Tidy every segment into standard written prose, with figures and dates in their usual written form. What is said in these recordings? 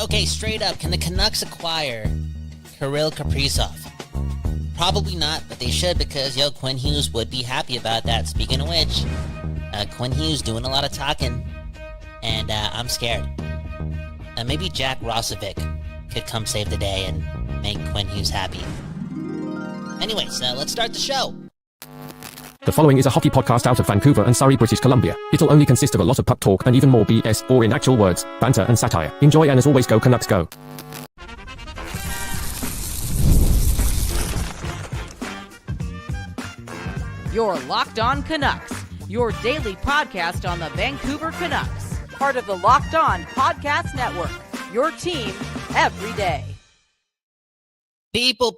Okay, straight up, can the Canucks acquire Kirill Kaprizov? Probably not, but they should because, Quinn Hughes would be happy about that. Speaking of which, Quinn Hughes doing a lot of talking, and I'm scared. Maybe Jack Roslovic could come save the day and make Quinn Hughes happy. Anyways, let's start the show. The following is a hockey podcast out of Vancouver and Surrey, British Columbia. It'll only consist of a lot of puck talk and even more BS, or in actual words, banter and satire. Enjoy, and as always, go Canucks go. You're Locked On Canucks, your daily podcast on the Vancouver Canucks. Part of the Locked On Podcast Network, your team every day. People,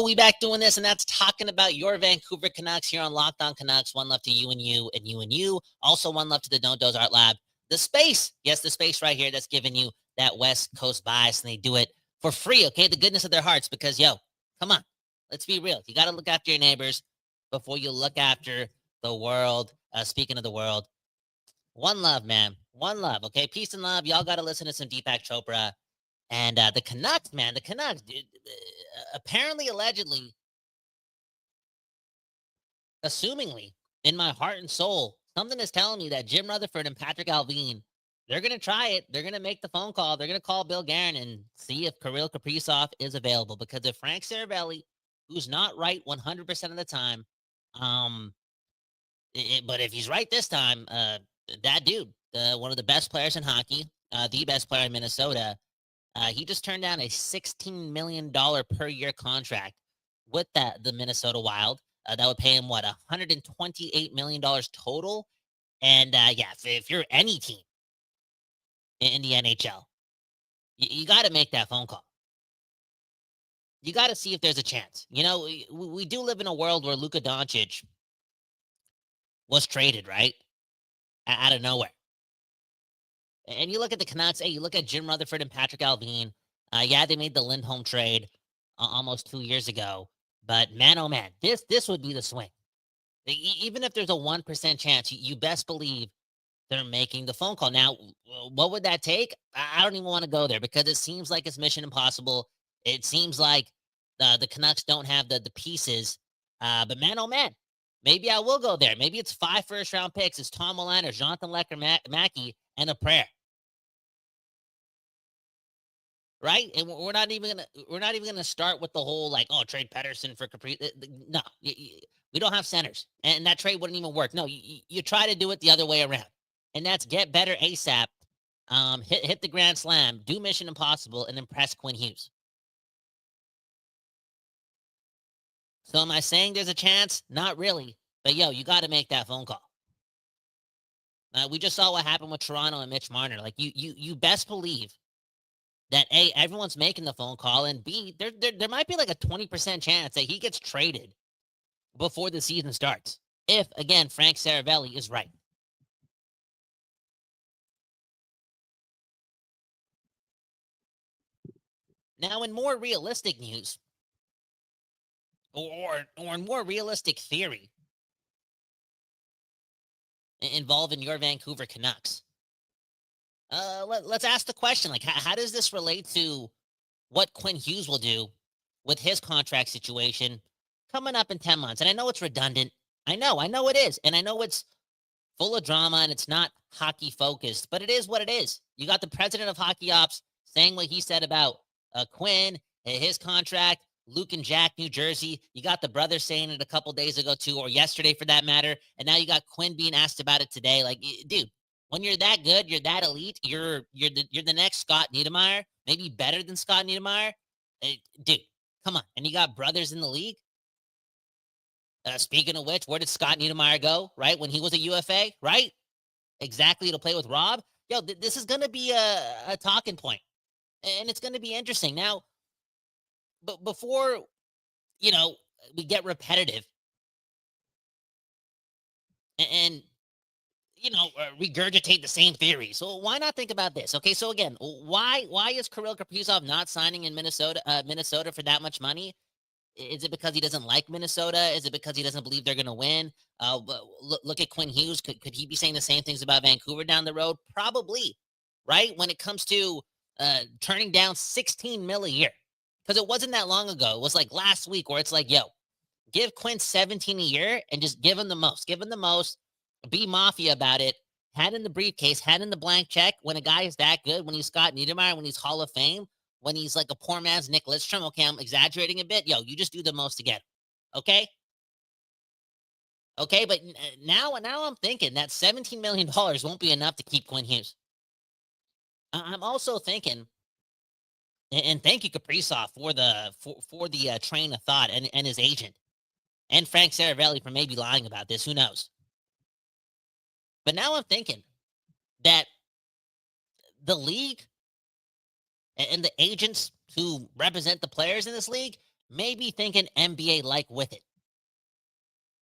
we back doing this, and that's talking about your Vancouver Canucks here on Locked On Canucks. One love to you and you and you and you. Also, one love to the Don't Doze Art Lab. The space, yes, the space right here that's giving you that West Coast bias, and they do it for free, okay? The goodness of their hearts, because, come on, let's be real. You got to look after your neighbors before you look after the world. Speaking of the world, one love, man. One love, okay? Peace and love. Y'all got to listen to some Deepak Chopra. And the Canucks, man, dude, apparently, allegedly, assumingly, in my heart and soul, something is telling me that Jim Rutherford and Patrick Allvin, they're going to try it. They're going to make the phone call. They're going to call Bill Guerin and see if Kirill Kaprizov is available. Because if Frank Saravelli, who's not right 100% of the time, but if he's right this time, that dude, one of the best players in hockey, the best player in Minnesota, he just turned down a $16 million per year contract with the Minnesota Wild. That would pay him, $128 million total? And, if you're any team in the NHL, you got to make that phone call. You got to see if there's a chance. We do live in a world where Luka Doncic was traded, right? Out of nowhere. And you look at the Canucks, you look at Jim Rutherford and Patrick Allvin. They made the Lindholm trade almost 2 years ago. But man, oh man, this would be the swing. Even if there's a 1% chance, you best believe they're making the phone call. Now, what would that take? I don't even want to go there because it seems like it's mission impossible. It seems like the Canucks don't have the pieces. But man, oh man, maybe I will go there. Maybe it's 5 first-round picks. It's Tom Willian or Jonathan Lecker-Mackey and a prayer. Right? And we're not even gonna start with the whole trade Pettersson for Capri. No, we don't have centers, and that trade wouldn't even work. No, you try to do it the other way around, and that's get better ASAP. Hit the grand slam, do Mission Impossible, and impress Quinn Hughes. So am I saying there's a chance? Not really, but you got to make that phone call. We just saw what happened with Toronto and Mitch Marner. You best believe that A, everyone's making the phone call, and B, there might be a 20% chance that he gets traded before the season starts. If, again, Frank Saravelli is right. Now, in more realistic news, or in more realistic theory involving your Vancouver Canucks, let's ask the question, how does this relate to what Quinn Hughes will do with his contract situation coming up in 10 months? And I know it's redundant. I know it is. And I know it's full of drama and it's not hockey focused, but it is what it is. You got the president of hockey ops saying what he said about Quinn, his contract, Luke and Jack, New Jersey. You got the brother saying it a couple days ago too, or yesterday for that matter. And now you got Quinn being asked about it today. Dude, when you're that good, you're that elite, you're the next Scott Niedermayer, maybe better than Scott Niedermayer. Dude, come on. And you got brothers in the league. Speaking of which, where did Scott Niedermayer go, right? When he was a UFA, right? Exactly, to play with Rob. This is going to be a talking point. And it's going to be interesting. Now, but before, we get repetitive and regurgitate the same theory. So why not think about this? Okay, so again, why is Kirill Kaprizov not signing in Minnesota for that much money? Is it because he doesn't like Minnesota? Is it because he doesn't believe they're going to win? Look at Quinn Hughes. Could he be saying the same things about Vancouver down the road? Probably, right? When it comes to turning down 16 mil a year. Because it wasn't that long ago. It was like last week where it's like, yo, give Quinn 17 a year and just give him the most. Give him the most. Be mafia about it. Hand in the briefcase, hand in the blank check. When a guy is that good, when he's Scott Niedermayer, when he's Hall of Fame, when he's like a poor man's Nick Lidstrom, okay, I'm exaggerating a bit. Yo, you just do the most to get him. Okay? Okay, but now I'm thinking that $17 million won't be enough to keep Quinn Hughes. I'm also thinking, and thank you, Kaprizov, for the train of thought and his agent, and Frank Saravelli for maybe lying about this. Who knows? But now I'm thinking that the league and the agents who represent the players in this league may be thinking NBA like with it.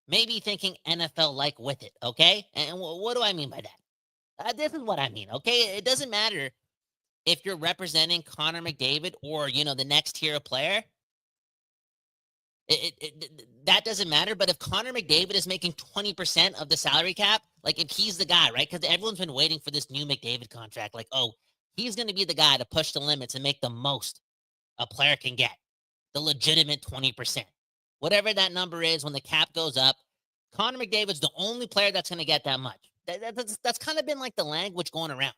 Maybe thinking NFL like with it, okay? And what do I mean by that? This is what I mean, okay? It doesn't matter if you're representing Connor McDavid or, the next tier of player. That doesn't matter. But if Connor McDavid is making 20% of the salary cap, like if he's the guy, right? Because everyone's been waiting for this new McDavid contract. Like, oh, he's going to be the guy to push the limits and make the most a player can get. The legitimate 20%. Whatever that number is when the cap goes up, Connor McDavid's the only player that's going to get that much. That's kind of been like the language going around.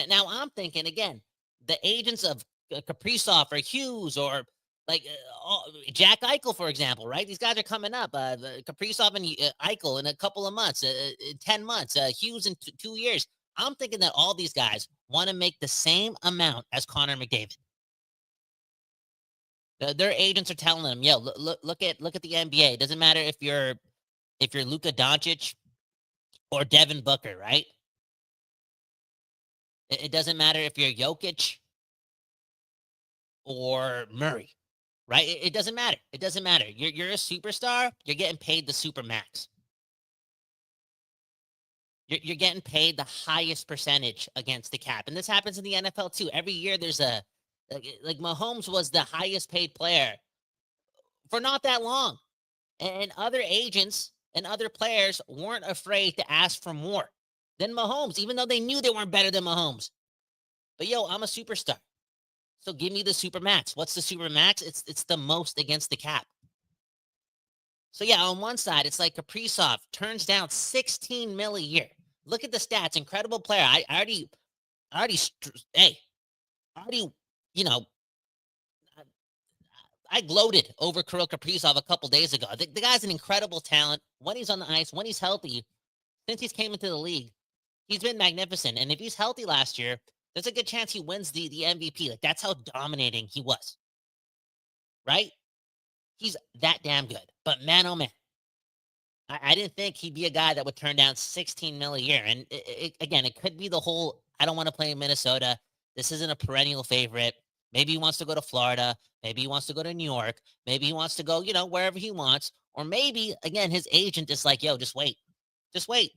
Now I'm thinking, again, the agents of Kaprizov or Hughes or like Jack Eichel, for example, right? These guys are coming up. Kaprizov and Eichel in a couple of months, 10 months, Hughes in 2 years. I'm thinking that all these guys want to make the same amount as Connor McDavid. Their agents are telling them, yo, look at the NBA. It doesn't matter if you're Luka Doncic or Devin Booker, right? It doesn't matter if you're Jokic or Murray, right? It doesn't matter. It doesn't matter. You're a superstar. You're getting paid the super max. You're getting paid the highest percentage against the cap. And this happens in the NFL too. Every year there's like Mahomes was the highest paid player for not that long. And other agents and other players weren't afraid to ask for more than Mahomes, even though they knew they weren't better than Mahomes. But yo, I'm a superstar. So give me the super max. What's the super max? It's the most against the cap. So yeah, on one side, it's like Kaprizov turns down 16 mil a year. Look at the stats. Incredible player. I already, I gloated over Kirill Kaprizov a couple days ago. The guy's an incredible talent. When he's on the ice, when he's healthy, since he's came into the league, he's been magnificent. And if he's healthy last year, there's a good chance he wins the MVP. Like, that's how dominating he was. Right? He's that damn good. But man, oh man, I didn't think he'd be a guy that would turn down 16 mil a year. And again, it could be the whole, I don't want to play in Minnesota. This isn't a perennial favorite. Maybe he wants to go to Florida. Maybe he wants to go to New York. Maybe he wants to go, wherever he wants. Or maybe, again, his agent is like, yo, just wait. Just wait.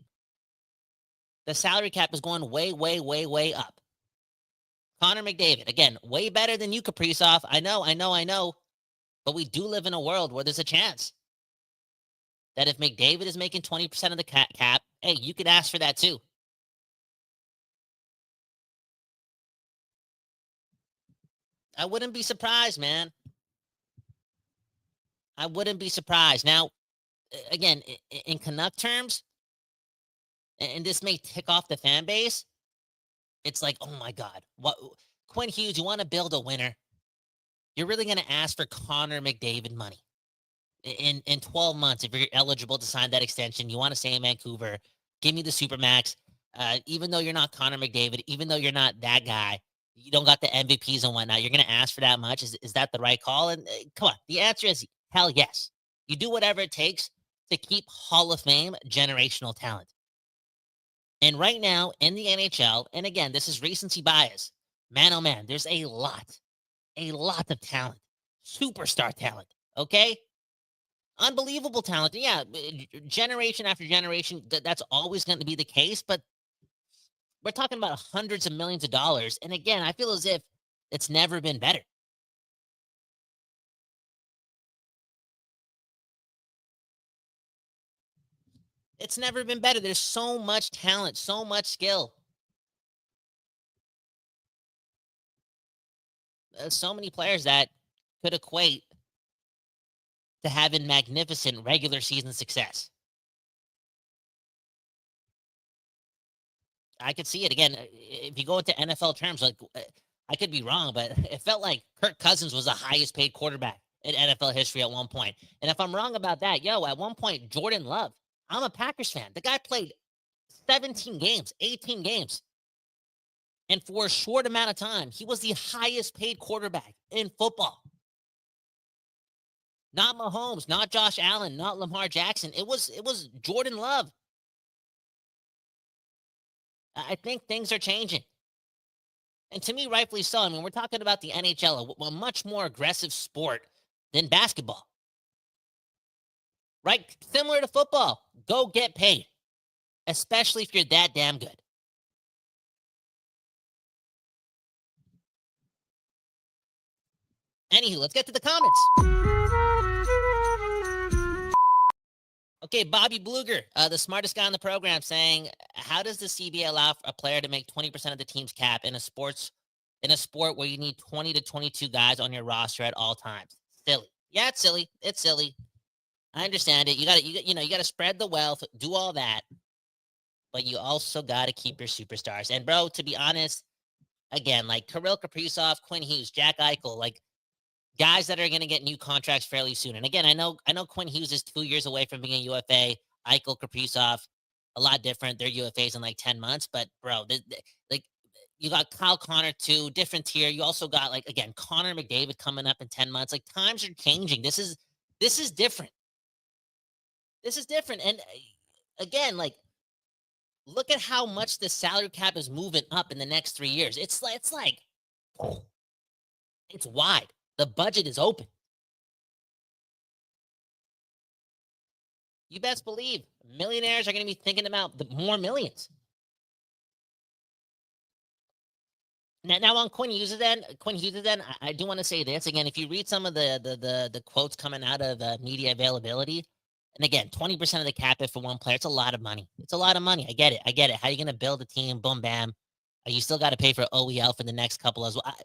The salary cap is going way, way, way, way up. Connor McDavid, again, way better than you, Kaprizov. I know. But we do live in a world where there's a chance that if McDavid is making 20% of the cap, hey, you could ask for that too. I wouldn't be surprised, man. I wouldn't be surprised. Now, again, in Canuck terms, and this may tick off the fan base, it's like, oh my God, what, Quinn Hughes, you want to build a winner? You're really going to ask for Connor McDavid money in 12 months if you're eligible to sign that extension. You want to stay in Vancouver? Give me the supermax. Even though you're not Connor McDavid, even though you're not that guy, you don't got the MVPs and whatnot. You're going to ask for that much. Is that the right call? And come on, the answer is hell yes. You do whatever it takes to keep Hall of Fame generational talent. And right now in the NHL, and again, this is recency bias. Man, oh man, there's a lot of talent, superstar talent. Okay, unbelievable talent. Yeah, generation after generation, that's always going to be the case. But we're talking about hundreds of millions of dollars. And again, I feel as if it's never been better. It's never been better. There's so much talent, so much skill. so many players that could equate to having magnificent regular season success. I could see it again. If you go into NFL terms, like I could be wrong, but it felt like Kirk Cousins was the highest paid quarterback in NFL history at one point. And if I'm wrong about that, at one point, Jordan Love, I'm a Packers fan. The guy played 17 games, 18 games. And for a short amount of time, he was the highest paid quarterback in football. Not Mahomes, not Josh Allen, not Lamar Jackson. It was Jordan Love. I think things are changing. And to me, rightfully so. I mean, we're talking about the NHL, a much more aggressive sport than basketball. Right? Similar to football. Go get paid. Especially if you're that damn good. Anywho, let's get to the comments. Okay, Bobby Bluger, the smartest guy on the program, saying, how does the CBA allow a player to make 20% of the team's cap in a sport where you need 20 to 22 guys on your roster at all times? Silly. Yeah, it's silly. It's silly. I understand it. You got to spread the wealth, do all that. But you also got to keep your superstars. And bro, to be honest, again, like Kirill Kaprizov, Quinn Hughes, Jack Eichel, like guys that are going to get new contracts fairly soon. And again, I know Quinn Hughes is 2 years away from being a UFA. Eichel, Kaprizov, a lot different. They're UFAs in like 10 months. But bro, like you got Kyle Connor too, different tier. You also got like, again, Connor McDavid coming up in 10 months. Like times are changing. This is different. This is different. And again, like look at how much the salary cap is moving up in the next 3 years. It's wide. The budget is open. You best believe millionaires are going to be thinking about more millions. Now on Quinn Hughes, then I do want to say this again. If you read some of the quotes coming out of media availability, and again, 20% of the cap hit for one player, it's a lot of money. It's a lot of money. I get it. How are you going to build a team? Boom, bam. You still got to pay for OEL for the next couple as well.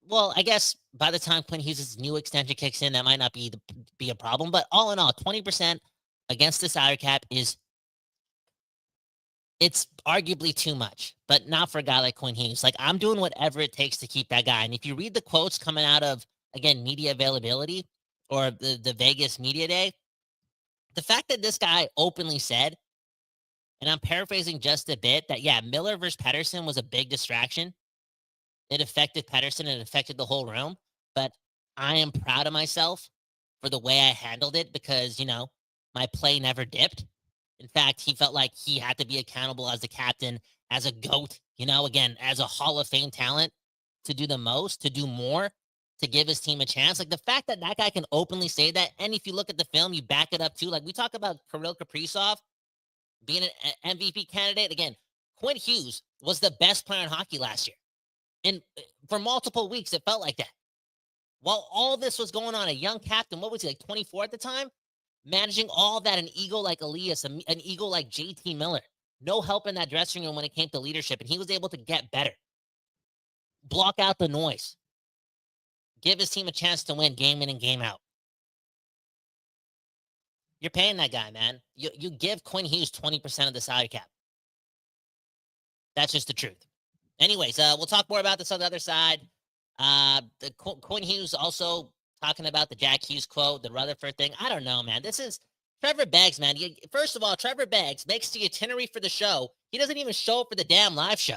Well, I guess by the time Quinn Hughes' new extension kicks in, that might not be a problem. But all in all, 20% against the salary cap it's arguably too much, but not for a guy like Quinn Hughes. Like, I'm doing whatever it takes to keep that guy. And if you read the quotes coming out of, again, media availability or the Vegas media day, the fact that this guy openly said, and I'm paraphrasing just a bit, that, yeah, Miller versus Pettersson was a big distraction. It affected Pettersson. It affected the whole room. But I am proud of myself for the way I handled it because, my play never dipped. In fact, he felt like he had to be accountable as the captain, as a GOAT, again, as a Hall of Fame talent to do the most, to do more, to give his team a chance. Like the fact that guy can openly say that. And if you look at the film, you back it up too. Like we talk about Kirill Kaprizov being an MVP candidate. Again, Quinn Hughes was the best player in hockey last year. And for multiple weeks, it felt like that. While all this was going on, a young captain, what was he, like 24 at the time? Managing all that, an ego like Elias, an ego like JT Miller. No help in that dressing room when it came to leadership, and he was able to get better. Block out the noise. Give his team a chance to win game in and game out. You're paying that guy, man. You give Quinn Hughes 20% of the salary cap. That's just the truth. Anyways, we'll talk more about this on the other side. The Quinn Hughes also talking about the Jack Hughes quote, the Rutherford thing. I don't know, man. This is Trevor Beggs, man. First of all, Trevor Beggs makes the itinerary for the show. He doesn't even show up for the damn live show.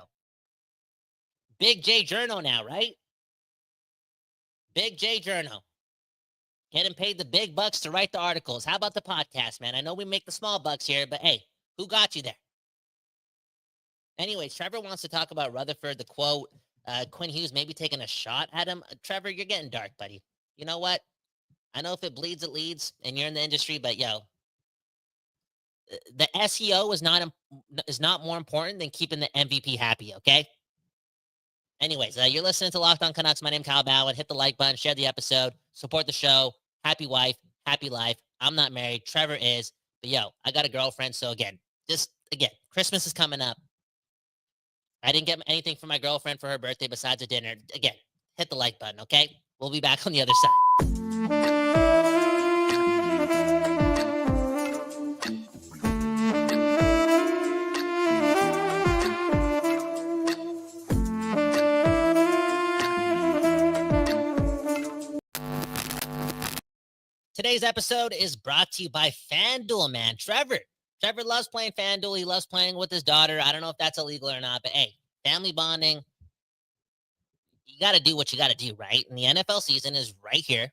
Big J Journo now, right? Big J Journo. Getting paid the big bucks to write the articles. How about the podcast, man? I know we make the small bucks here, but hey, who got you there? Anyways, Trevor wants to talk about Rutherford, the quote, Quinn Hughes maybe taking a shot at him. Trevor, you're getting dark, buddy. You know what? I know if it bleeds, it leads, and you're in the industry, but the SEO is not more important than keeping the MVP happy, okay? Anyways, you're listening to Locked On Canucks. My name's Kyle Bhawan. Hit the like button, share the episode, support the show. Happy wife, happy life. I'm not married. Trevor is. But I got a girlfriend. So again, Christmas is coming up. I didn't get anything for my girlfriend for her birthday besides a dinner. Again, hit the like button, okay? We'll be back on the other side. Today's episode is brought to you by FanDuel, man. Trevor loves playing FanDuel. He loves playing with his daughter. I don't know if that's illegal or not, but hey, family bonding, you got to do what you got to do, right? And the NFL season is right here.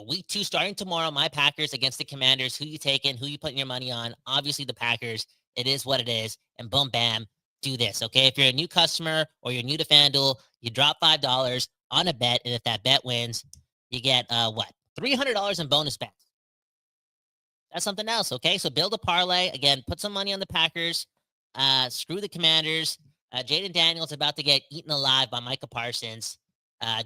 Week 2 starting tomorrow. My Packers against the Commanders. Who you taking? Who you putting your money on? Obviously the Packers. It is what it is. And boom, bam, do this, okay? If you're a new customer or you're new to FanDuel, you drop $5 on a bet, and if that bet wins, you get $300 in bonus bets. That's something else, okay? So build a parlay. Again, put some money on the Packers. Screw the Commanders. Jaden Daniels about to get eaten alive by Micah Parsons.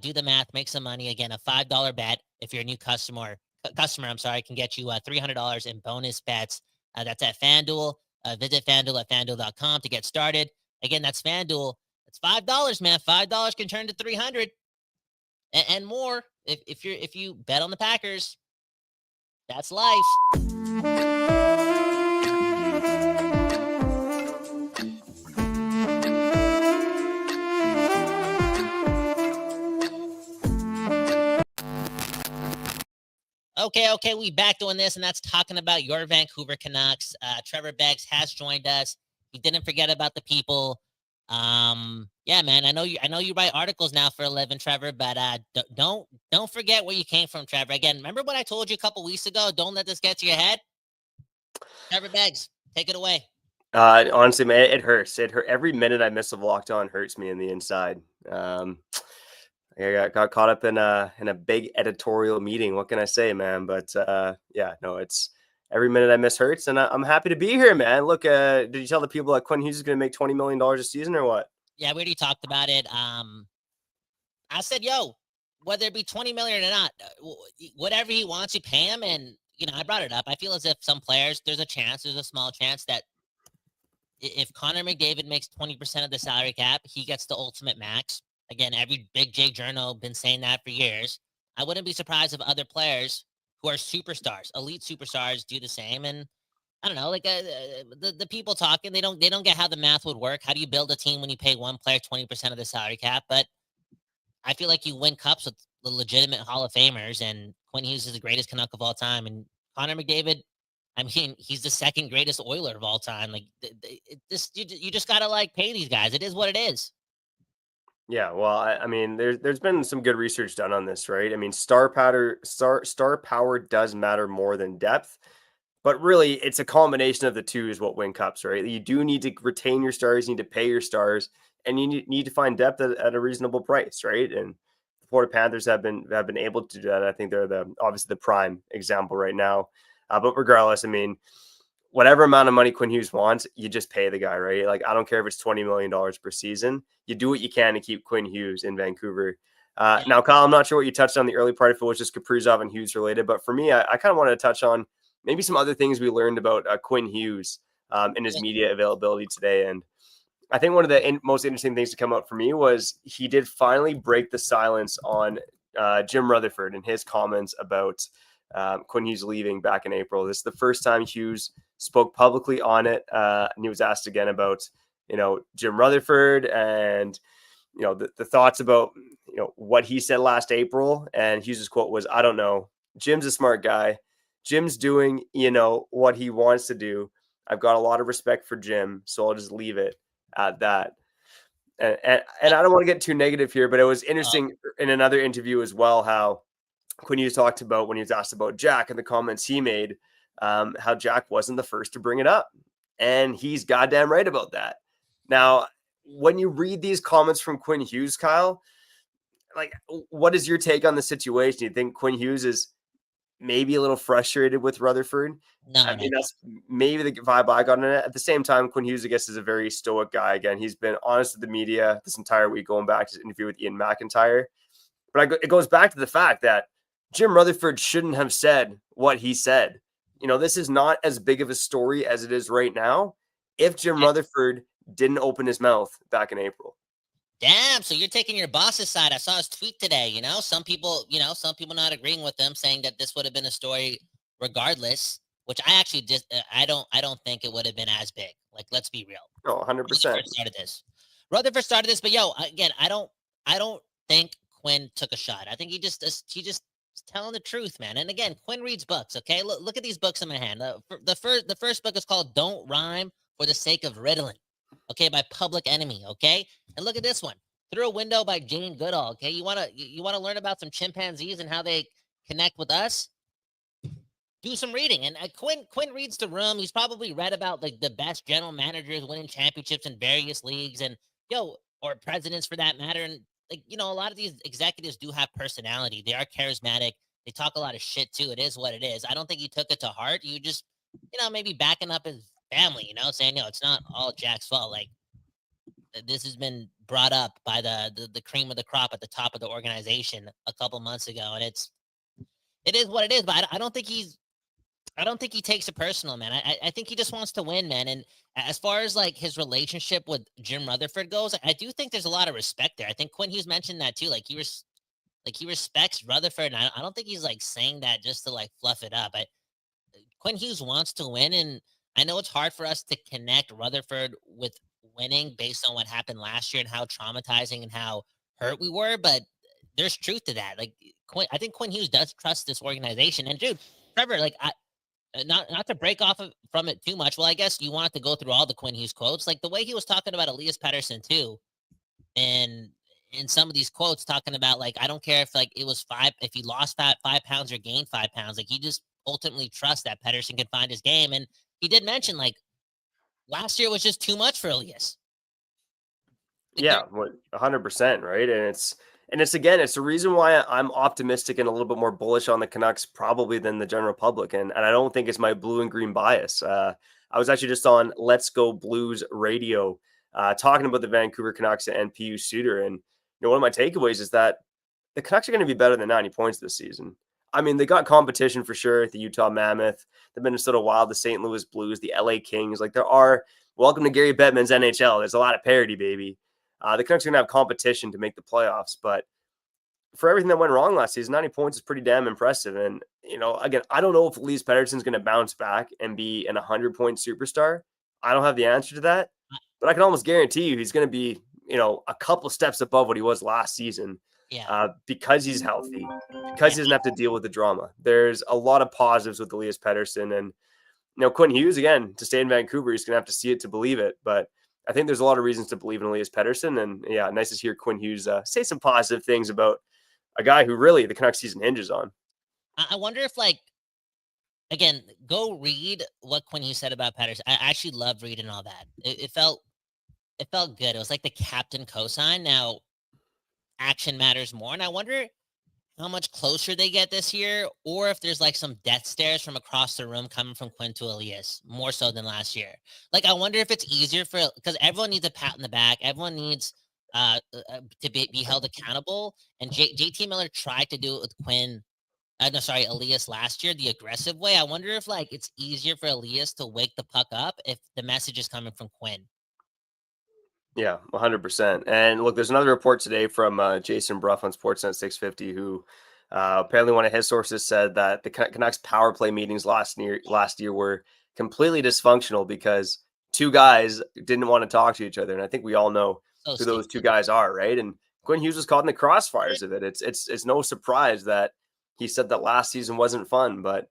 Do the math, make some money. Again, a $5 bet if you're a new customer, can get you $300 in bonus bets. That's at FanDuel. Visit FanDuel at FanDuel.com to get started. Again, that's FanDuel. It's $5, man. $5 can turn to $300 and more. If you bet on the Packers, that's life. Okay, we back doing this, and that's talking about your Vancouver Canucks. Trevor Beggs has joined us. He didn't forget about the people. Yeah, man, I know you write articles now for a living, Trevor, but don't forget where you came from, Trevor. Again, remember what I told you a couple weeks ago? Don't let this get to your head. Trevor Beggs, take it away. Honestly, man, it hurts. It hurt. Every minute I miss of Locked On hurts me in the inside. I got caught up in a big editorial meeting. What can I say, man? But yeah, no, it's every minute I miss hurts, and I'm happy to be here, man. Look, did you tell the people that Quinn Hughes is going to make $20 million a season or what? Yeah, we already talked about it. I said, yo, whether it be 20 million or not, whatever he wants, you pay him. And, I brought it up. I feel as if some players, there's a small chance that if Connor McDavid makes 20% of the salary cap, he gets the ultimate max. Again, every big J journal been saying that for years. I wouldn't be surprised if other players who are superstars, elite superstars, do the same. And I don't know, like the people talking, they don't get how the math would work. How do you build a team when you pay one player 20% of the salary cap? But I feel like you win cups with the legitimate Hall of Famers, and Quinn Hughes is the greatest Canuck of all time. And Connor McDavid, I mean, he's the second greatest Oiler of all time. Like you just gotta pay these guys. It is what it is. Yeah, well, I mean, there's been some good research done on this, right? I mean, star power does matter more than depth, but really, it's a combination of the two is what win cups, right? You do need to retain your stars, you need to pay your stars, and you need to find depth at a reasonable price, right? And the Florida Panthers have been able to do that. I think they're obviously the prime example right now. But regardless, I mean, whatever amount of money Quinn Hughes wants, you just pay the guy, right? Like, I don't care if it's $20 million per season. You do what you can to keep Quinn Hughes in Vancouver. Now, Kyle, I'm not sure what you touched on the early part if it was just Kaprizov and Hughes related, but for me, I kind of wanted to touch on maybe some other things we learned about Quinn Hughes in his media availability today. And I think one of the most interesting things to come out for me was he did finally break the silence on Jim Rutherford and his comments about Quinn Hughes leaving back in April. This is the first time Hughes spoke publicly on it. And he was asked again about, Jim Rutherford and, the thoughts about, what he said last April. And Hughes' quote was, "I don't know. Jim's a smart guy. Jim's doing, what he wants to do. I've got a lot of respect for Jim, so I'll just leave it at that." And I don't want to get too negative here, but it was interesting in another interview as well, how Quinn Hughes talked about when he was asked about Jack and the comments he made, how Jack wasn't the first to bring it up. And he's goddamn right about that. Now, when you read these comments from Quinn Hughes, Kyle, what is your take on the situation? Do you think Quinn Hughes is maybe a little frustrated with Rutherford? No, that's maybe the vibe I got in it. At the same time, Quinn Hughes, I guess, is a very stoic guy. Again, he's been honest with the media this entire week, going back to his interview with Ian McIntyre. But it goes back to the fact that Jim Rutherford shouldn't have said what he said. This is not as big of a story as it is right now if Jim Rutherford didn't open his mouth back in April. Damn, so you're taking your boss's side. I saw his tweet today, some people, not agreeing with him, saying that this would have been a story regardless, which I actually just I don't think it would have been as big. Like, let's be real. Oh, 100%. Rutherford started this, but again, I don't think Quinn took a shot. I think he just is telling the truth, man. And again, Quinn reads books. Okay, look at these books in my hand. The first book is called "Don't Rhyme for the Sake of Riddling," okay, by Public Enemy. Okay, and look at this one, "Through a Window" by Jane Goodall. Okay, you wanna learn about some chimpanzees and how they connect with us? Do some reading. And Quinn reads the room. He's probably read about like the best general managers winning championships in various leagues, and or presidents for that matter. And like, a lot of these executives do have personality. They are charismatic. They talk a lot of shit too. It is what it is. I don't think he took it to heart. You just, maybe backing up his family, saying, it's not all Jack's fault. Like, this has been brought up by the cream of the crop at the top of the organization a couple months ago, and it is what it is. But I don't think he takes it personal, man. I think he just wants to win, man. And as far as like his relationship with Jim Rutherford goes, I do think there's a lot of respect there. I think Quinn Hughes mentioned that too. Like, he respects Rutherford, and I don't think he's like saying that just to like fluff it up. Quinn Hughes wants to win, and I know it's hard for us to connect Rutherford with winning based on what happened last year and how traumatizing and how hurt we were, but there's truth to that. Like, I think Quinn Hughes does trust this organization. And dude, Trevor, like, not to break off from it too much. Well, I guess you wanted to go through all the Quinn Hughes quotes, like the way he was talking about Elias Pettersson too, and in some of these quotes talking about like, I don't care if like it was if he lost 5 pounds or gained 5 pounds, like he just ultimately trusts that Pettersson can find his game. And he did mention like last year was just too much for Elias. Like, Yeah, 100%, right? And it's again, it's the reason why I'm optimistic and a little bit more bullish on the Canucks probably than the general public. And I don't think it's my blue and green bias. I was actually just on Let's Go Blues radio talking about the Vancouver Canucks and PU Suter. And one of my takeaways is that the Canucks are going to be better than 90 points this season. I mean, they got competition for sure. The Utah Mammoth, the Minnesota Wild, the St. Louis Blues, the LA Kings. Like, welcome to Gary Bettman's NHL. There's a lot of parity, baby. The Canucks are going to have competition to make the playoffs, but for everything that went wrong last season, 90 points is pretty damn impressive. And, again, I don't know if Elias Pettersson's going to bounce back and be an 100-point superstar. I don't have the answer to that, but I can almost guarantee you he's going to be, a couple steps above what he was last season. Yeah. Because he's healthy, because he doesn't have to deal with the drama. There's a lot of positives with Elias Pettersson. And, Quinn Hughes, again, to stay in Vancouver, he's going to have to see it to believe it. But I think there's a lot of reasons to believe in Elias Pettersson. And yeah, nice to hear Quinn Hughes say some positive things about a guy who really the Canucks season hinges on. I wonder if, like, again, go read what Quinn Hughes said about Pettersson. I actually loved reading all that. It felt good. It was like the captain cosign. Now, action matters more. And I wonder how much closer they get this year, or if there's like some death stares from across the room coming from Quinn to Elias, more so than last year. Like, I wonder if it's easier because everyone needs a pat in the back. Everyone needs to be held accountable. And JT Miller tried to do it with Elias last year, the aggressive way. I wonder if like it's easier for Elias to wake the puck up if the message is coming from Quinn. Yeah, 100%. And look, there's another report today from Jason Bruff on Sportsnet 650, who apparently one of his sources said that the Canucks power play meetings last year were completely dysfunctional because two guys didn't want to talk to each other. And I think we all know who those two guys are, right? And Quinn Hughes was caught in the crossfires of it. It's no surprise that he said that last season wasn't fun, but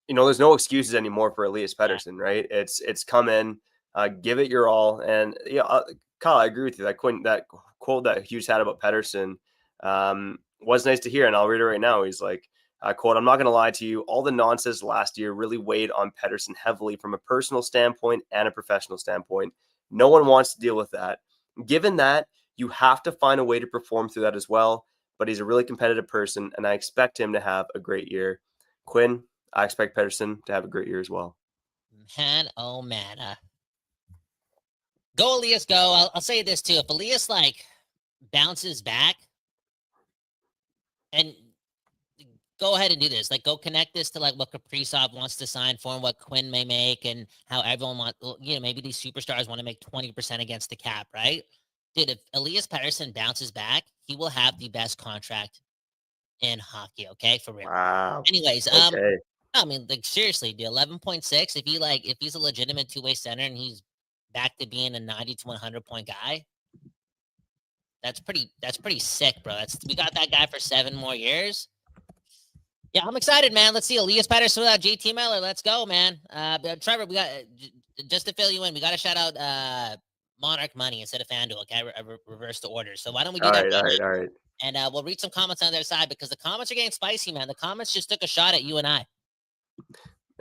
there's no excuses anymore for Elias Pettersson, right? It's come in. Give it your all. And Kyle, I agree with you. That quote that Hughes had about Pettersson was nice to hear. And I'll read it right now. He's like, quote, "I'm not going to lie to you. All the nonsense last year really weighed on Pettersson heavily from a personal standpoint and a professional standpoint. No one wants to deal with that. Given that, you have to find a way to perform through that as well. But he's a really competitive person, and I expect him to have a great year. Quinn, I expect Pettersson to have a great year as well." Man, oh man. Go Elias, go. I'll say this too. If Elias like bounces back, and go ahead and do this, like go connect this to like what Kaprizov wants to sign for and what Quinn may make and how everyone wants, maybe these superstars want to make 20% against the cap, right? dude, if Elias Pettersson bounces back, he will have the best contract in hockey. Okay, for real. Wow. Anyways, Okay. I mean, like seriously, the 11.6. If he's a legitimate two-way center and he's back to being a 90 to 100 point guy, that's pretty sick, bro. We got that guy for 7 more years. Yeah, I'm excited, man. Let's see Elias Pettersson without JT Miller. Let's go, man. But Trevor, we got just to fill you in. We got to shout out Monarch Money instead of FanDuel. Okay, reverse the order. So why don't we do All that? right. All right. All right. And we'll read some comments on their side because the comments are getting spicy, man. The comments just took a shot at you and I.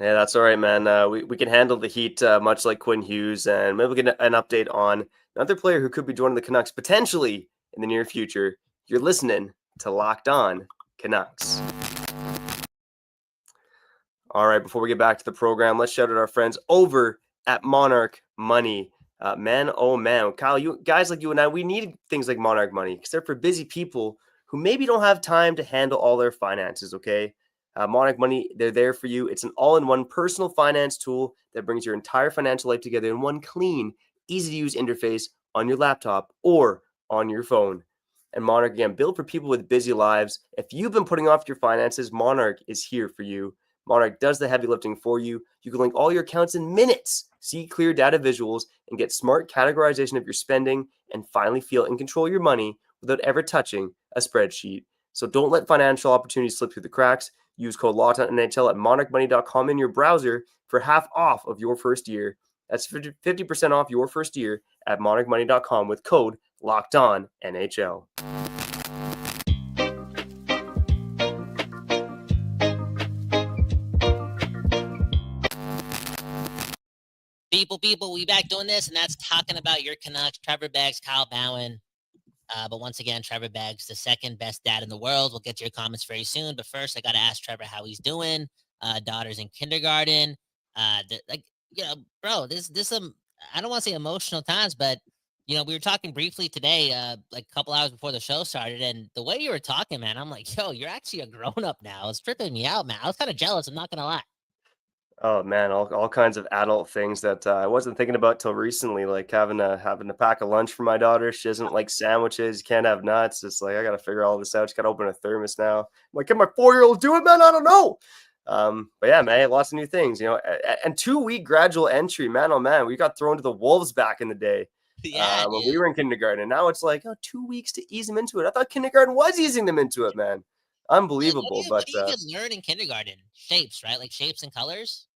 Yeah, that's all right, man. We can handle the heat, much like Quinn Hughes, and maybe we'll get an update on another player who could be joining the Canucks potentially in the near future. You're listening to Locked On Canucks. All right, before we get back to the program, let's shout out our friends over at Monarch Money. Man, oh man, Kyle, you guys like you and I, we need things like Monarch Money because they're for busy people who maybe don't have time to handle all their finances. Okay. Monarch Money, they're there for you. It's an all-in-one personal finance tool that brings your entire financial life together in one clean, easy-to-use interface on your laptop or on your phone. And Monarch, again, built for people with busy lives. If you've been putting off your finances, Monarch is here for you. Monarch does the heavy lifting for you. You can link all your accounts in minutes, see clear data visuals, and get smart categorization of your spending, and finally feel in control of your money without ever touching a spreadsheet. So don't let financial opportunities slip through the cracks. Use code LOCKEDONNHL at monarchmoney.com in your browser for half off of your first year. That's 50% off your first year at monarchmoney.com with code LOCKEDONNHL. People, we back doing this, and that's talking about your Canucks, Trevor Beggs, Kyle Bhawan. But once again, Trevor Beggs, the second best dad in the world. We'll get to your comments very soon. But first, I got to ask Trevor how he's doing. Daughter's in kindergarten. Bro, this I don't want to say emotional times, but we were talking briefly today, like a couple hours before the show started, and the way you were talking, man, I'm like, yo, you're actually a grown up now. It's tripping me out, man. I was kind of jealous. I'm not gonna lie. Oh man, all kinds of adult things that I wasn't thinking about till recently, like having to pack a lunch for my daughter. She doesn't like sandwiches. You can't have nuts. It's like I got to figure all this out. She got to open a thermos now. I'm like, can my 4-year-old do it, man? I don't know. But yeah, man, lots of new things, and 2-week gradual entry, man. Oh man, we got thrown to the wolves back in the day. Yeah, when we were in kindergarten, and now it's like 2 weeks to ease them into it. I thought kindergarten was easing them into it, man. Unbelievable. What But do you even learn in kindergarten? Shapes, right? Like shapes and colors.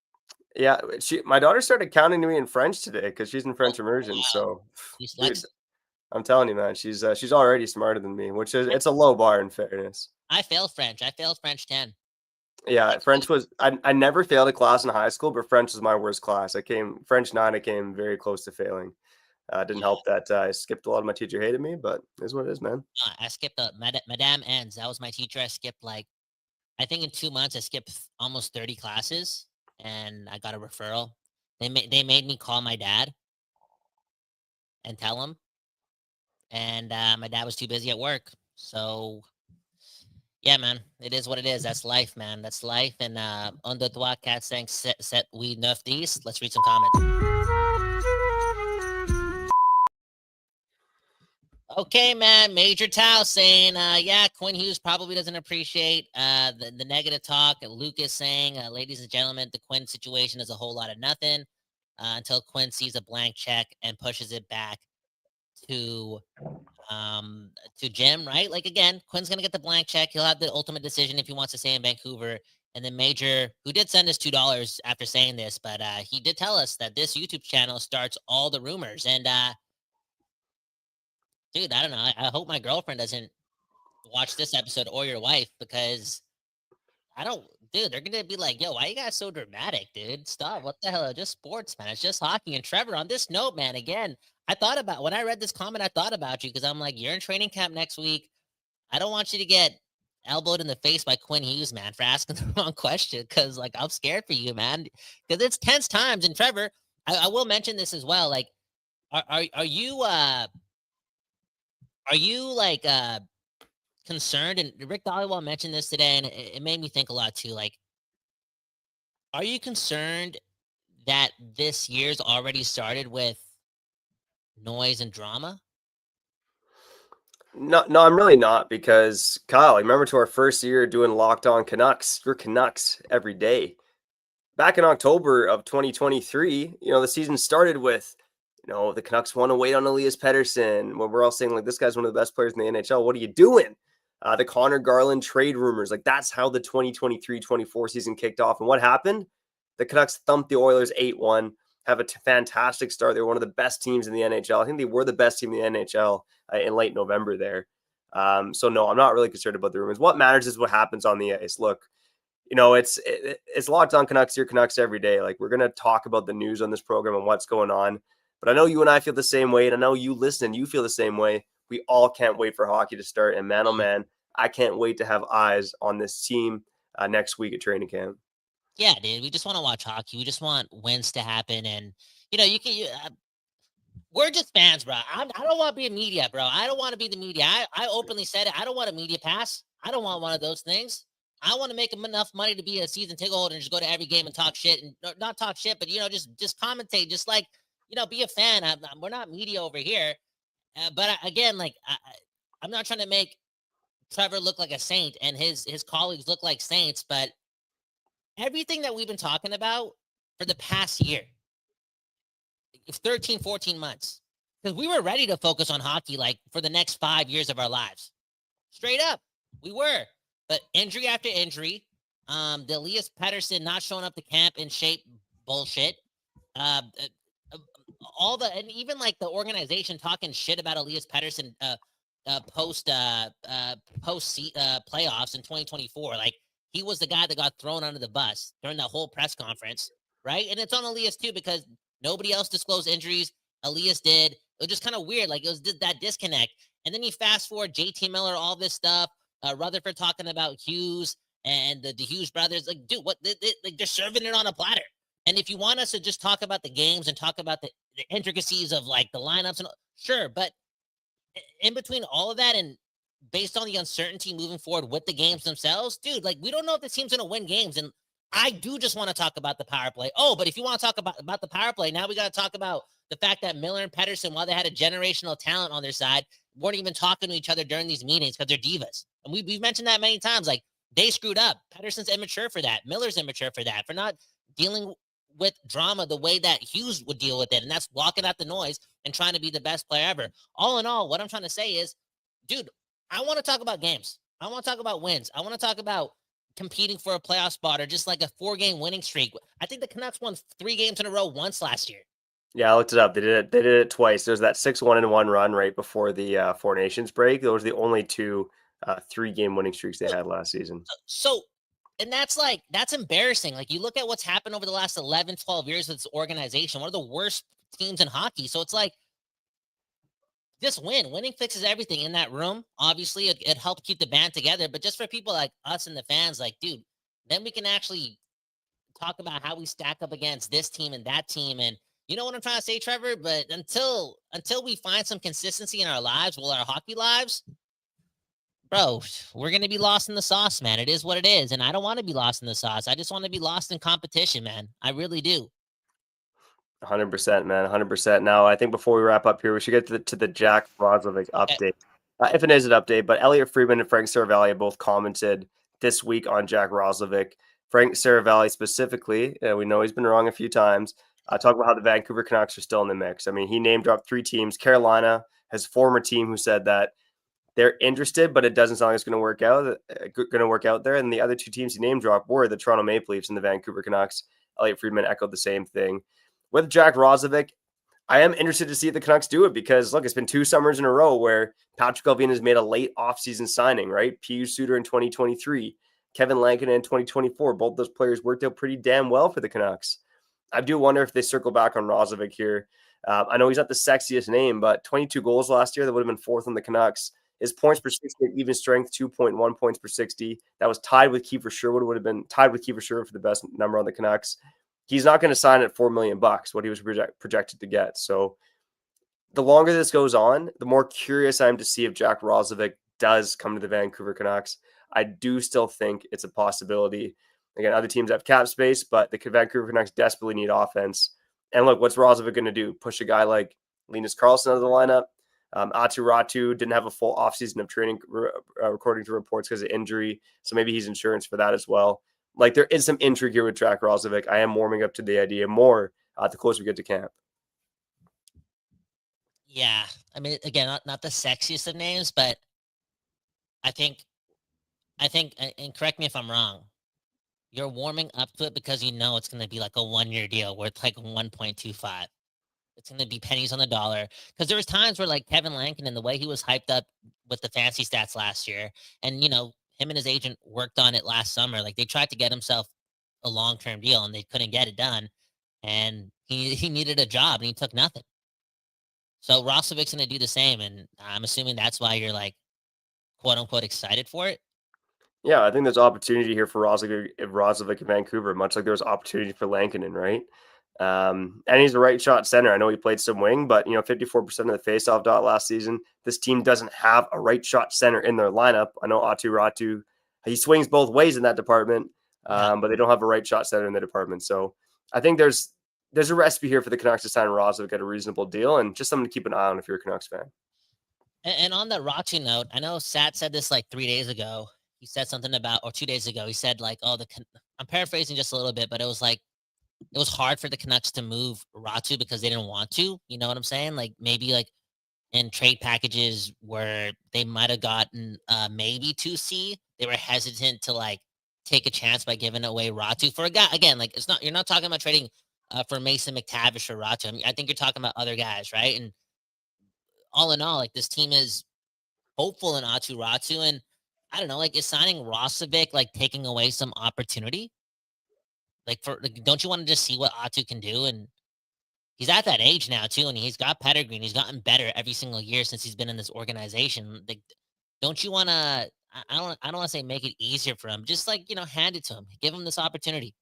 yeah, my daughter started counting to me in French today because she's in French immersion. Wow. So, He's dude, flexing. I'm telling you, man, she's already smarter than me, which is it's a low bar in fairness. I failed French. I failed French 10. Yeah, French was I never failed a class in high school, but French was my worst class. French 9. I came very close to failing. Didn't Yeah. help that I skipped a lot of my teacher hated me, but it is what it is, man. I skipped Madame Enns. That was my teacher. I skipped I think in 2 months I skipped almost 30 classes, and I got a referral. They made me call my dad and tell him, and my dad was too busy at work. So yeah, man, it is what it is. That's life, man. That's life. And on the trois quatre cinq set we neuf dix. Let's read some comments. Okay, man. Major Tao saying, yeah, Quinn Hughes probably doesn't appreciate the negative talk. Lucas saying, ladies and gentlemen, the Quinn situation is a whole lot of nothing until Quinn sees a blank check and pushes it back to Jim, right? Like, again, Quinn's going to get the blank check. He'll have the ultimate decision if he wants to stay in Vancouver. And then Major, who did send us $2 after saying this, but he did tell us that this YouTube channel starts all the rumors. And dude, I don't know. I hope my girlfriend doesn't watch this episode or your wife because dude, they're going to be like, yo, why you guys so dramatic, dude? Stop. What the hell? It's just sports, man. It's just hockey. And Trevor, on this note, man, again, when I read this comment, I thought about you because I'm like, you're in training camp next week. I don't want you to get elbowed in the face by Quinn Hughes, man, for asking the wrong question because, like, I'm scared for you, man, because it's tense times. And Trevor, I will mention this as well. Like, are you like concerned? And Rick Dollywall mentioned this today, and it made me think a lot too. Like, are you concerned that this year's already started with noise and drama? No, I'm really not, because Kyle, remember to our first year doing Locked On Canucks, your Canucks every day. Back in October of 2023, the season started with, the Canucks want to wait on Elias Pettersson, when we're all saying, like, this guy's one of the best players in the NHL. What are you doing? The Connor Garland trade rumors, like, that's how the 2023-24 season kicked off. And what happened? The Canucks thumped the Oilers 8-1, have a fantastic start. They were one of the best teams in the NHL. I think they were the best team in the NHL in late November there. So no, I'm not really concerned about the rumors. What matters is what happens on the ice. Look, it's Locked On Canucks, your Canucks every day. Like, we're going to talk about the news on this program and what's going on. But I know you and I feel the same way, and I know you listen, you feel the same way. We all can't wait for hockey to start. And man, oh man, I can't wait to have eyes on this team next week at training camp. Yeah, dude. We just want to watch hockey. We just want wins to happen. And, we're just fans, bro. I don't want to be a media, bro. I don't want to be the media. I openly said it. I don't want a media pass. I don't want one of those things. I want to make enough money to be a season ticket holder and just go to every game and talk shit, and not talk shit, but just commentate, just like be a fan. We're not media over here, but again, like I'm not trying to make Trevor look like a saint and his colleagues look like saints, but everything that we've been talking about for the past year, 13, 14 months, because we were ready to focus on hockey like for the next 5 years of our lives, straight up, we were. But injury after injury, the Elias Pettersson not showing up to camp in shape bullshit. And even like the organization talking shit about Elias Pettersson post playoffs in 2024. Like, he was the guy that got thrown under the bus during that whole press conference, right? And it's on Elias too, because nobody else disclosed injuries. Elias did. It was just kind of weird. Like, it was that disconnect. And then you fast forward JT Miller, all this stuff. Rutherford talking about Hughes and the Hughes brothers. Like, dude, what? They're serving it on a platter. And if you want us to just talk about the games and talk about the intricacies of like the lineups, and sure, but in between all of that and based on the uncertainty moving forward with the games themselves, dude, like, we don't know if the team's going to win games. And I do just want to talk about the power play. Oh, but if you want to talk about the power play, now we got to talk about the fact that Miller and Pettersson, while they had a generational talent on their side, weren't even talking to each other during these meetings because they're divas. And we've mentioned that many times. Like, they screwed up. Pettersson's immature for that. Miller's immature for that, for not dealing with drama the way that Hughes would deal with it. And that's blocking out the noise and trying to be the best player ever. All in all, what I'm trying to say is, dude, I want to talk about games. I want to talk about wins. I want to talk about competing for a playoff spot or just like a 4-game winning streak. I think the Canucks won 3 games in a row once last year. Yeah, I looked it up. They did it twice. There's that 6-1-1 run right before the Four Nations break. Those were the only 2 3-game winning streaks they had last season. So, and that's embarrassing. Like, you look at what's happened over the last 11, 12 years with this organization, one of the worst teams in hockey. So it's like, just winning fixes everything in that room. Obviously, it helped keep the band together, but just for people like us and the fans, like, dude, then we can actually talk about how we stack up against this team and that team. And you know what I'm trying to say, Trevor? But until we find some consistency in our lives, our hockey lives, bro, we're going to be lost in the sauce, man. It is what it is. And I don't want to be lost in the sauce. I just want to be lost in competition, man. I really do. 100%, man. 100%. Now, I think before we wrap up here, we should get to the Jack Roslovic update. If it is an update, but Elliot Friedman and Frank Saravalli both commented this week on Jack Roslovic. Frank Saravalli specifically, we know he's been wrong a few times, talk about how the Vancouver Canucks are still in the mix. I mean, he name dropped 3 teams. Carolina, his former team, who said that they're interested, but it doesn't sound like it's going to work out there. And the other 2 teams he name dropped were the Toronto Maple Leafs and the Vancouver Canucks. Elliot Friedman echoed the same thing. With Jack Roslovic, I am interested to see if the Canucks do it, because, look, it's been 2 summers in a row where Patrick Allvin has made a late offseason signing, right? Pius Suter in 2023, Kevin Lankinen in 2024. Both those players worked out pretty damn well for the Canucks. I do wonder if they circle back on Roslovic here. I know he's not the sexiest name, but 22 goals last year. That would have been 4th on the Canucks. His points per 60 at even strength, 2.1 points per 60. That was tied with Kiefer Sherwood. Would have been tied with Kiefer Sherwood for the best number on the Canucks. He's not going to sign at $4 million, what he was projected to get. So the longer this goes on, the more curious I am to see if Jack Roslovic does come to the Vancouver Canucks. I do still think it's a possibility. Again, other teams have cap space, but the Vancouver Canucks desperately need offense. And look, what's Roslovic going to do? Push a guy like Linus Karlsson out of the lineup? Aatu Ratu didn't have a full offseason of training, according to reports, because of injury. So maybe he's insurance for that as well. Like, there is some intrigue here with Jack Roslovic. I am warming up to the idea more the closer we get to camp. Yeah. I mean, again, not the sexiest of names, but I think, and correct me if I'm wrong, you're warming up to it because you know it's going to be like a 1-year deal worth like 1.25. It's going to be pennies on the dollar. Because there was times where like Kevin Lankinen, the way he was hyped up with the fancy stats last year, and him and his agent worked on it last summer. Like, they tried to get himself a long-term deal and they couldn't get it done. And he needed a job and he took nothing. So Roslovic's going to do the same. And I'm assuming that's why you're like, quote unquote, excited for it. Yeah, I think there's opportunity here for Roslovic in Vancouver, much like there was opportunity for Lankinen, right? And he's a right shot center. I know he played some wing, but 54% of the faceoff dot last season. This team doesn't have a right shot center in their lineup. I know Aatu Ratu, he swings both ways in that department, but they don't have a right shot center in the department. So I think there's a recipe here for the Canucks to sign Roslovic at a reasonable deal, and just something to keep an eye on if you're a Canucks fan. And on the Ratu note, I know Sat said this like 3 days ago. He said something about, or 2 days ago, he said like, I'm paraphrasing just a little bit, but it was like, it was hard for the Canucks to move Ratu because they didn't want to. You know what I'm saying? Like, maybe like in trade packages where they might have gotten maybe 2C, they were hesitant to like take a chance by giving away Ratu for a guy. Again, like, you're not talking about trading for Mason McTavish or Ratu. I mean, I think you're talking about other guys, right? And all in all, like, this team is hopeful in Aatu Ratu, and I don't know, like, is signing Roslovic like taking away some opportunity? Like, don't you want to just see what Aatu can do? And he's at that age now too, and he's got pedigree, and he's gotten better every single year since he's been in this organization. Like, don't you want to? I don't want to say make it easier for him. Just like, hand it to him, give him this opportunity.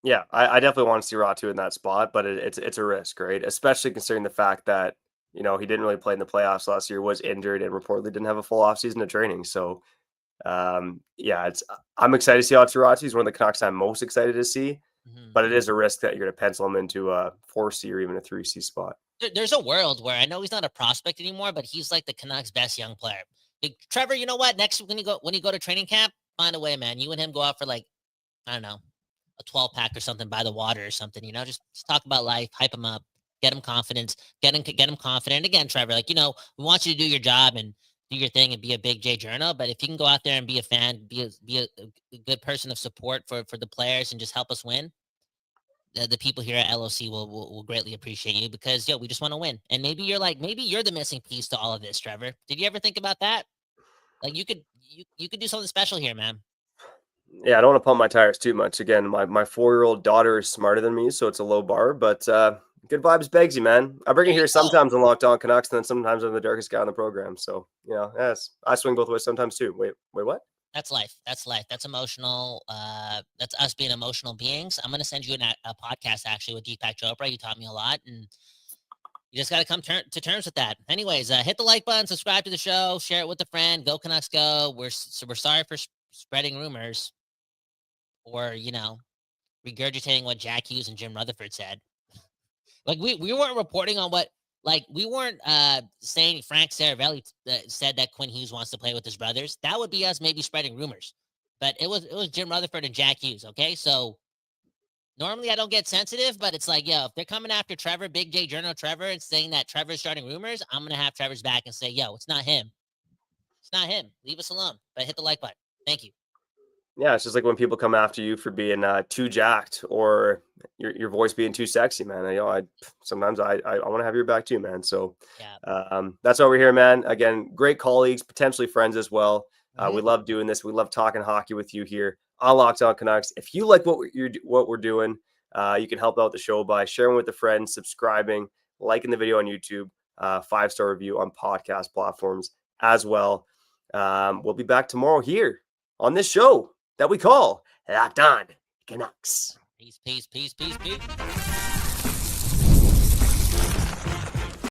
Yeah, I definitely want to see Ratu in that spot, but it's a risk, right? Especially considering the fact that he didn't really play in the playoffs last year, was injured, and reportedly didn't have a full offseason of training. So, yeah, I'm excited to see Aatu Ratu. He's one of the Canucks I'm most excited to see, but it is a risk that you're going to pencil him into a 4C or even a 3C spot. There's a world where I know he's not a prospect anymore, but he's like the Canucks' best young player. Like, Trevor, you know what? Next, when you go to training camp, find a way, man. You and him go out for like, I don't know, a 12-pack or something by the water or something. Just talk about life, hype him up, get him confidence, get him confident. Again, Trevor, like, we want you to do your job and do your thing and be a big J journal. But if you can go out there and be a fan, be a good person of support for the players and just help us win, the people here at LOC will greatly appreciate you, because we just want to win. And maybe you're the missing piece to all of this, Trevor. Did you ever think about that? Like, you could do something special here, man. Yeah, I don't want to pump my tires too much. Again, my 4-year-old daughter is smarter than me, so it's a low bar. But good vibes, Beggsy, man. I bring it here sometimes on Locked On Canucks, and then sometimes I'm the darkest guy on the program. So, yes, I swing both ways sometimes too. Wait, what? That's life. That's life. That's emotional. That's us being emotional beings. I'm going to send you a podcast, actually, with Deepak Chopra. You taught me a lot, and you just got to come to terms with that. Anyways, hit the like button, subscribe to the show, share it with a friend. Go Canucks, go. We're sorry for spreading rumors or, regurgitating what Jack Hughes and Jim Rutherford said. Like, we weren't reporting on what, like, we weren't saying Frank Saravelli said that Quinn Hughes wants to play with his brothers. That would be us maybe spreading rumors. But it was Jim Rutherford and Jack Hughes, okay? So normally I don't get sensitive, but it's like, if they're coming after Trevor, Big J Journal Trevor, and saying that Trevor's starting rumors, I'm going to have Trevor's back and say, it's not him. It's not him. Leave us alone. But hit the like button. Thank you. Yeah, it's just like when people come after you for being too jacked or your voice being too sexy, man. Sometimes I want to have your back too, man. So that's why we're here, man. Again, great colleagues, potentially friends as well. We love doing this. We love talking hockey with you here on Locked On Canucks. If you like what we're doing, you can help out the show by sharing with a friend, subscribing, liking the video on YouTube, 5-star review on podcast platforms as well. We'll be back tomorrow here on this show that we call Locked On Canucks. Peace.